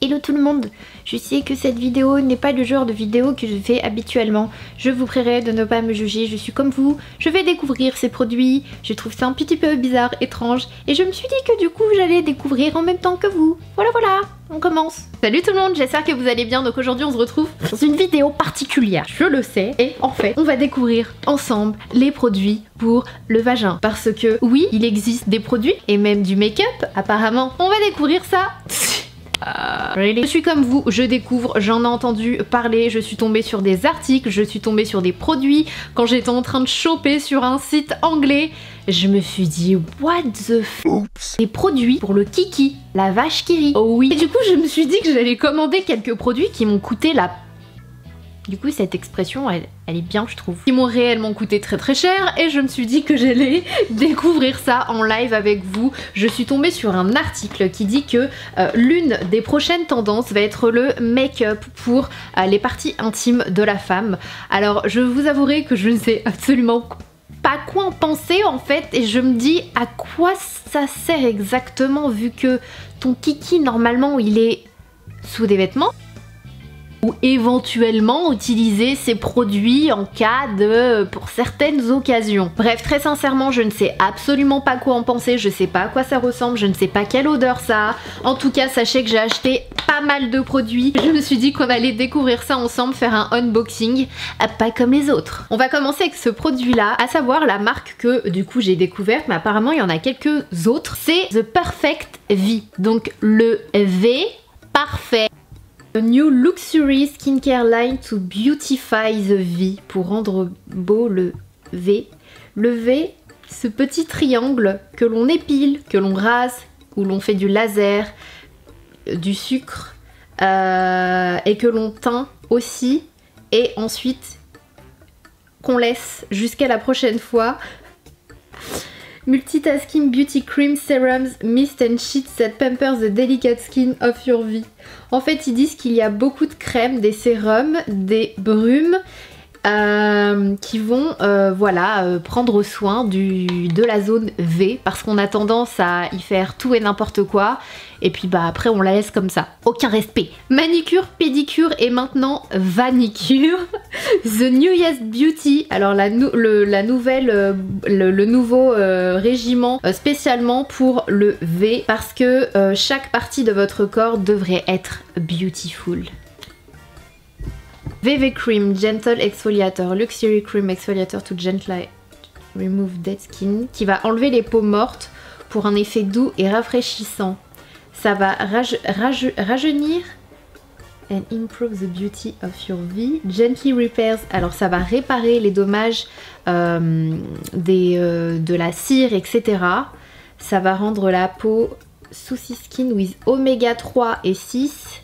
Hello tout le monde, je sais que cette vidéo n'est pas le genre de vidéo que je fais habituellement. Je vous prierai de ne pas me juger, je suis comme vous, je vais découvrir ces produits, je trouve ça un petit peu bizarre, étrange, et je me suis dit que du coup j'allais découvrir en même temps que vous. Voilà, on commence. Salut tout le monde, j'espère que vous allez bien, donc aujourd'hui on se retrouve dans une vidéo particulière, je le sais, et en fait on va découvrir ensemble les produits pour le vagin. Parce que oui, il existe des produits, et même du make-up, apparemment, on va découvrir ça. Really? Je suis comme vous, je découvre, j'en ai entendu parler, je suis tombée sur des articles, je suis tombée sur des produits. Quand j'étais en train de choper sur un site anglais, je me suis dit what the f... Oops. Des produits pour le kiki, la vache qui rit. Oh oui. Et du coup je me suis dit que j'allais commander quelques produits qui m'ont coûté la... Du coup cette expression elle est bien je trouve. Qui m'ont réellement coûté très cher et je me suis dit que j'allais découvrir ça en live avec vous. Je suis tombée sur un article qui dit que l'une des prochaines tendances va être le make-up pour les parties intimes de la femme. Alors je vous avouerai que je ne sais absolument pas quoi en penser en fait et je me dis à quoi ça sert exactement vu que ton kiki normalement il est sous des vêtements. Ou éventuellement utiliser ces produits en cas de... pour certaines occasions. Bref, très sincèrement, je ne sais absolument pas quoi en penser, je sais pas à quoi ça ressemble, je ne sais pas quelle odeur ça a. En tout cas, sachez que j'ai acheté pas mal de produits. Je me suis dit qu'on allait découvrir ça ensemble, faire un unboxing, pas comme les autres. On va commencer avec ce produit-là, à savoir la marque que du coup j'ai découverte, mais apparemment il y en a quelques autres. C'est The Perfect V. Donc le V parfait. A new luxury skincare line to beautify the V, pour rendre beau le V. Le V, ce petit triangle que l'on épile, que l'on rase, où l'on fait du laser, du sucre et que l'on teint aussi et ensuite qu'on laisse jusqu'à la prochaine fois. Multitasking beauty cream, serums, mist and sheets that pampers the delicate skin of your V. En fait, ils disent qu'il y a beaucoup de crèmes, des sérums, des brumes qui vont prendre soin de la zone V parce qu'on a tendance à y faire tout et n'importe quoi et puis bah après on la laisse comme ça. Aucun respect. Manicure, pédicure et maintenant vanicure. The Newest Beauty. Alors le nouveau régiment spécialement pour le V parce que chaque partie de votre corps devrait être beautiful. VV Cream, Gentle Exfoliator, Luxury Cream Exfoliator to gently remove dead skin, qui va enlever les peaux mortes pour un effet doux et rafraîchissant. Ça va rajeunir and improve the beauty of your V. Gently repairs, alors ça va réparer les dommages de la cire, etc. Ça va rendre la peau Soucy Skin with Oméga 3 et 6.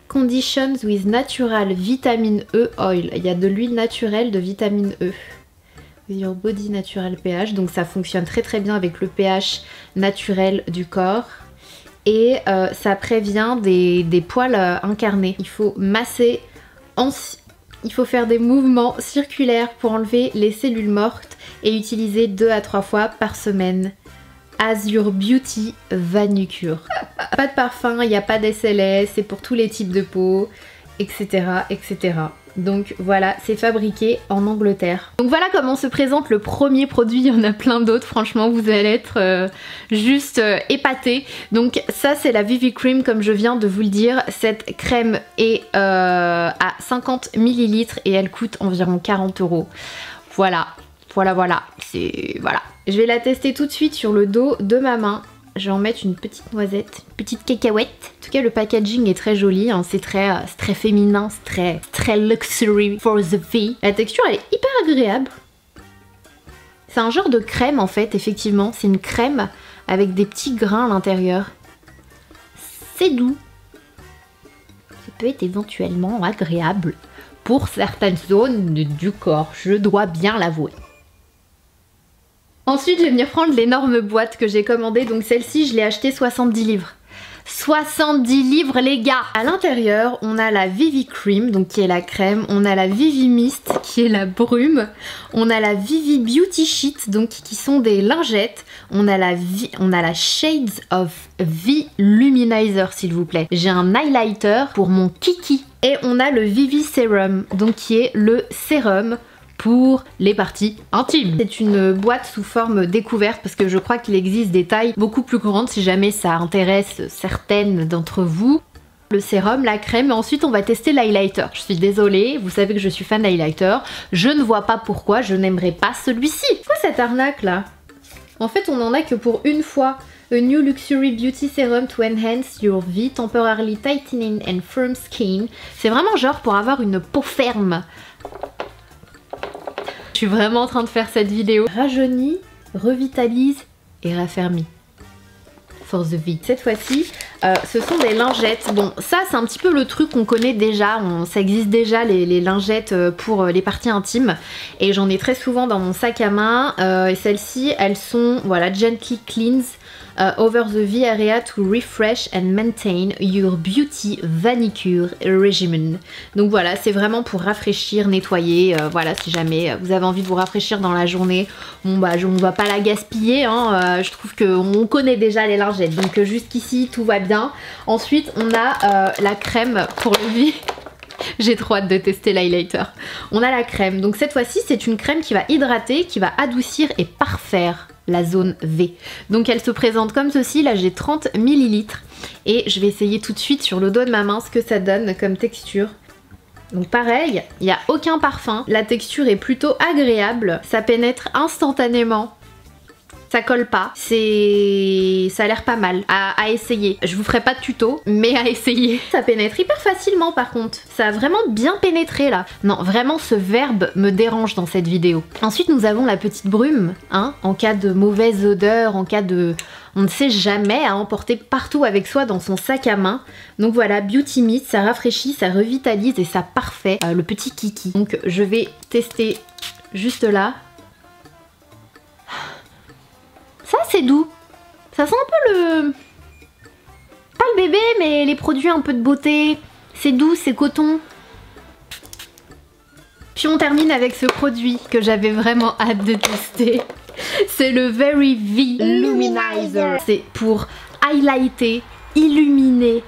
Conditions with natural vitamine E oil. Il y a de l'huile naturelle de vitamine E. With your body natural pH. Donc ça fonctionne très bien avec le pH naturel du corps. Et ça prévient des poils incarnés. Il faut masser, il faut faire des mouvements circulaires pour enlever les cellules mortes et utiliser 2 à 3 fois par semaine. As your beauty vanicure. Pas de parfum, il n'y a pas d'SLS, c'est pour tous les types de peau, etc. etc. Donc voilà, c'est fabriqué en Angleterre. Donc voilà comment se présente le premier produit, il y en a plein d'autres, franchement vous allez être juste épatés. Donc ça c'est la VV Cream comme je viens de vous le dire. Cette crème est à 50 ml et elle coûte environ 40 €. Voilà. Voilà. Je vais la tester tout de suite sur le dos de ma main. Je vais en mettre une petite noisette, une petite cacahuète. En tout cas, le packaging est très joli, hein. C'est très féminin, c'est très luxury for the V. La texture, elle est hyper agréable. C'est un genre de crème en fait, effectivement. C'est une crème avec des petits grains à l'intérieur. C'est doux. Ça peut être éventuellement agréable pour certaines zones du corps, je dois bien l'avouer. Ensuite, je vais venir prendre l'énorme boîte que j'ai commandée. Donc celle-ci, je l'ai achetée 70 livres. 70 livres les gars. À l'intérieur on a la Vivi Cream, donc qui est la crème, on a la Vivi Mist qui est la brume, on a la Vivi Beauty Sheet donc qui sont des lingettes, on a la Shades of V Luminizer s'il vous plaît. J'ai un highlighter pour mon kiki et on a le Vivi Serum donc qui est le sérum pour les parties intimes. C'est une boîte sous forme découverte parce que je crois qu'il existe des tailles beaucoup plus grandes si jamais ça intéresse certaines d'entre vous. Le sérum, la crème et ensuite on va tester l'highlighter. Je suis désolée, vous savez que je suis fan d'highlighter. Je ne vois pas pourquoi je n'aimerais pas celui-ci. Quoi cette arnaque là? En fait on en a que pour une fois. A new luxury beauty serum to enhance your V temporarily tightening and firm skin. C'est vraiment genre pour avoir une peau ferme. Je suis vraiment en train de faire cette vidéo. Rajeunit, revitalise et raffermit. For the V. Cette fois-ci, ce sont des lingettes. Bon, ça c'est un petit peu le truc qu'on connaît déjà. Ça existe déjà les lingettes pour les parties intimes. Et j'en ai très souvent dans mon sac à main. Et celles-ci, elles sont, voilà, Gently Cleanse. Over the V area to refresh and maintain your beauty vanicure regimen. Donc voilà, c'est vraiment pour rafraîchir, nettoyer. Voilà, si jamais vous avez envie de vous rafraîchir dans la journée, bon bah on va pas la gaspiller. Hein, je trouve qu'on connaît déjà les lingettes. Donc jusqu'ici tout va bien. Ensuite on a la crème pour le V. J'ai trop hâte de tester l'highlighter. On a la crème. Donc cette fois-ci c'est une crème qui va hydrater, qui va adoucir et parfaire la zone V. Donc elle se présente comme ceci, là j'ai 30 ml et je vais essayer tout de suite sur le dos de ma main ce que ça donne comme texture. Donc pareil, il n'y a aucun parfum, la texture est plutôt agréable, ça pénètre instantanément. Ça colle pas, ça a l'air pas mal à essayer. Je vous ferai pas de tuto, mais à essayer. Ça pénètre hyper facilement par contre. Ça a vraiment bien pénétré là. Non, vraiment ce verbe me dérange dans cette vidéo. Ensuite nous avons la petite brume, hein, en cas de mauvaise odeur, en cas de... On ne sait jamais à emporter partout avec soi dans son sac à main. Donc voilà, Beauty Mist, ça rafraîchit, ça revitalise et ça parfait le petit kiki. Donc je vais tester juste là. Ça c'est doux, ça sent un peu le... pas le bébé mais les produits un peu de beauté, c'est doux, c'est coton. Puis on termine avec ce produit que j'avais vraiment hâte de tester, c'est le Very V Luminizer. C'est pour highlighter, illuminer,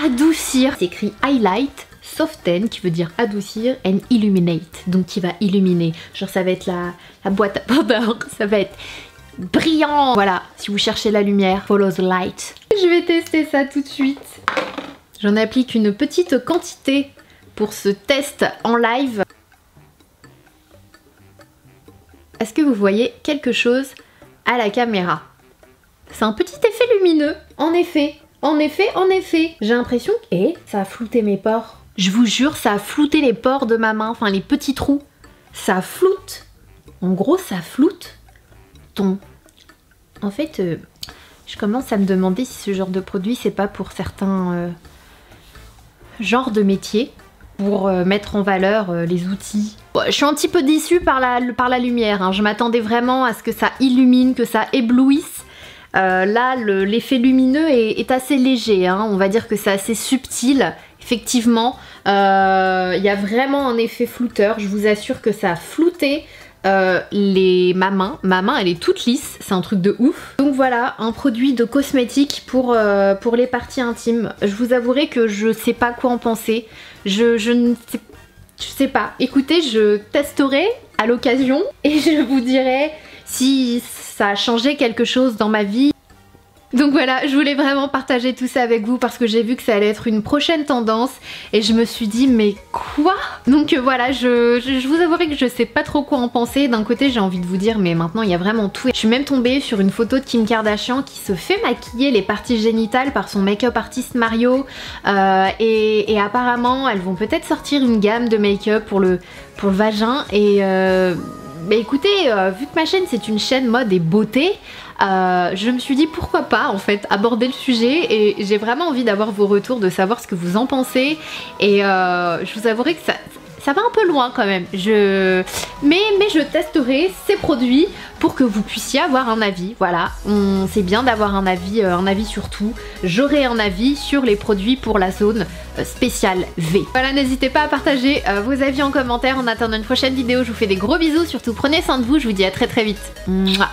adoucir, c'est écrit highlight, soften qui veut dire adoucir and illuminate, donc qui va illuminer, genre ça va être la boîte à powder, ça va être brillant. Voilà, si vous cherchez la lumière, follow the light. Je vais tester ça tout de suite. J'en applique une petite quantité pour ce test en live. Est-ce que vous voyez quelque chose à la caméra? C'est un petit effet lumineux, en effet. J'ai l'impression que... ça a flouté mes pores. Je vous jure, ça a flouté les pores de ma main, enfin les petits trous. Ça floute. En gros, ça floute. En fait, je commence à me demander si ce genre de produit c'est pas pour certains genres de métiers, pour mettre en valeur les outils. Bon, je suis un petit peu déçue par la lumière, hein. Je m'attendais vraiment à ce que ça illumine, que ça éblouisse. Là, l'effet lumineux est assez léger, hein. On va dire que c'est assez subtil. Effectivement, il y a vraiment un effet flouteur. Je vous assure que ça a flouté. Ma main elle est toute lisse, c'est un truc de ouf. Donc voilà, un produit de cosmétique pour les parties intimes. Je vous avouerai que je sais pas quoi en penser. Je ne sais pas. Écoutez, je testerai à l'occasion et je vous dirai si ça a changé quelque chose dans ma vie. Donc voilà, je voulais vraiment partager tout ça avec vous parce que j'ai vu que ça allait être une prochaine tendance et je me suis dit mais quoi? Donc voilà, je vous avouerai que je sais pas trop quoi en penser. D'un côté j'ai envie de vous dire mais maintenant il y a vraiment tout. Je suis même tombée sur une photo de Kim Kardashian qui se fait maquiller les parties génitales par son make-up artiste Mario et apparemment elles vont peut-être sortir une gamme de make-up pour le vagin et... Bah écoutez, vu que ma chaîne c'est une chaîne mode et beauté, je me suis dit pourquoi pas en fait aborder le sujet et j'ai vraiment envie d'avoir vos retours, de savoir ce que vous en pensez et je vous avouerai que ça va un peu loin quand même. Mais je testerai ces produits pour que vous puissiez avoir un avis. Voilà, c'est bien d'avoir un avis sur tout. J'aurai un avis sur les produits pour la zone spéciale V. Voilà, n'hésitez pas à partager vos avis en commentaire. En attendant une prochaine vidéo, je vous fais des gros bisous. Surtout prenez soin de vous, je vous dis à très vite. Mouah.